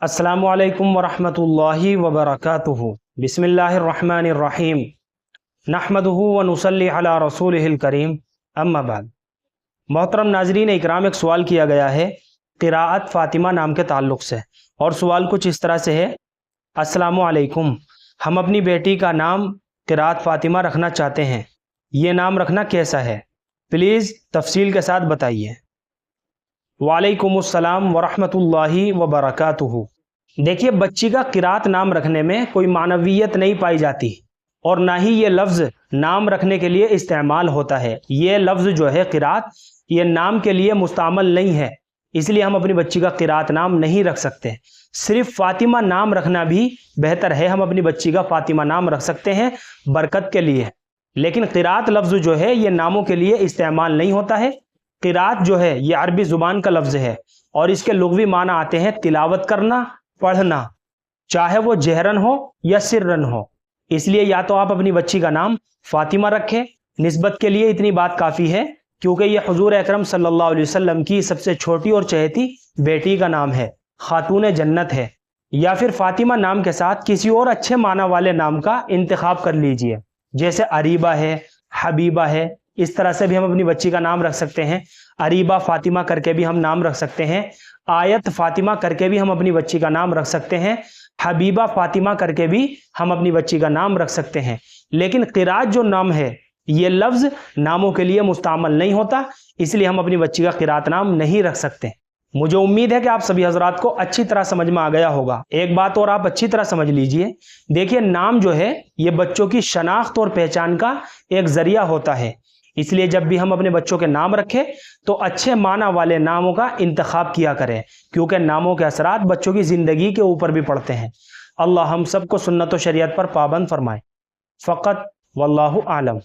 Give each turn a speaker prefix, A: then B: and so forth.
A: अस्सलामु अलैकुम वरहमतुल्लाहि वबरकातुहु। बिस्मिल्लाहिर्रहमानिर्रहीम। नहमदुहु व नुसल्ली अला रसूलिहिल करीम। अम्मा बाद। मोहतरम नाजरीन इकराम, एक सवाल किया गया है क़िराअत फ़ातिमा नाम के ताल्लुक़ से, और सवाल कुछ इस तरह से है। अस्सलामु अलैकुम, हम अपनी बेटी का नाम क़िराअत फ़ातिमा रखना चाहते हैं, ये नाम रखना कैसा है? प्लीज़ तफसील के साथ बताइए। वालेकुमुस्सलाम वरहमतुल्लाहि वबरकातुहु। देखिए, बच्ची का क़िराअत नाम रखने में कोई मानवियत नहीं पाई जाती, और ना ही ये लफ्ज़ नाम रखने के लिए इस्तेमाल होता है। ये लफ्ज़ जो है क़िराअत, ये नाम के लिए मुस्तामल नहीं है, इसलिए हम अपनी बच्ची का क़िराअत नाम नहीं रख सकते। सिर्फ फ़ातिमा नाम रखना भी बेहतर है, हम अपनी बच्ची का फ़ातिमा नाम रख सकते हैं बरकत के लिए। लेकिन क़िराअत लफ्ज़ जो है ये नामों के लिए इस्तेमाल नहीं होता है। क़िराअत जो है ये अरबी ज़ुबान का लफ्ज़ है, और इसके लुग़वी माना आते हैं तिलावत करना, पढ़ना, चाहे वो जहरन हो या सिर्रन हो। इसलिए या तो आप अपनी बच्ची का नाम फ़ातिमा रखें, निस्बत के लिए इतनी बात काफ़ी है, क्योंकि ये हुज़ूर अकरम सल्लल्लाहु अलैहि वसल्लम की सबसे छोटी और चहेती बेटी का नाम है, खातून जन्नत है। या फिर फ़ातिमा नाम के साथ किसी और अच्छे माना वाले नाम का इंतखाब कर लीजिए, जैसे अरीबा है, हबीबा है। इस तरह से भी हम अपनी बच्ची का नाम रख सकते हैं। अरीबा फ़ातिमा करके भी हम नाम रख सकते हैं। आयत फ़ातिमा करके भी हम अपनी बच्ची का नाम रख सकते हैं। हबीबा फ़ातिमा करके भी हम अपनी बच्ची का नाम रख सकते हैं। लेकिन क़िराअत जो नाम है ये लफ्ज़ नामों के लिए मुस्तामल नहीं होता, इसलिए हम अपनी बच्ची का क़िराअत नाम नहीं रख सकते। मुझे उम्मीद है कि आप सभी हजरात को अच्छी तरह समझ में आ गया होगा। एक बात और आप अच्छी तरह समझ लीजिए, देखिए नाम जो है ये बच्चों की शनाख्त और पहचान का एक ज़रिया होता है। इसलिए जब भी हम अपने बच्चों के नाम रखें तो अच्छे माना वाले नामों का इंतखाब किया करें, क्योंकि नामों के असरात बच्चों की ज़िंदगी के ऊपर भी पड़ते हैं। अल्लाह हम सबको सुन्नत व शरीयत पर पाबंद फरमाए। फ़क़त वल्लाहु आलम।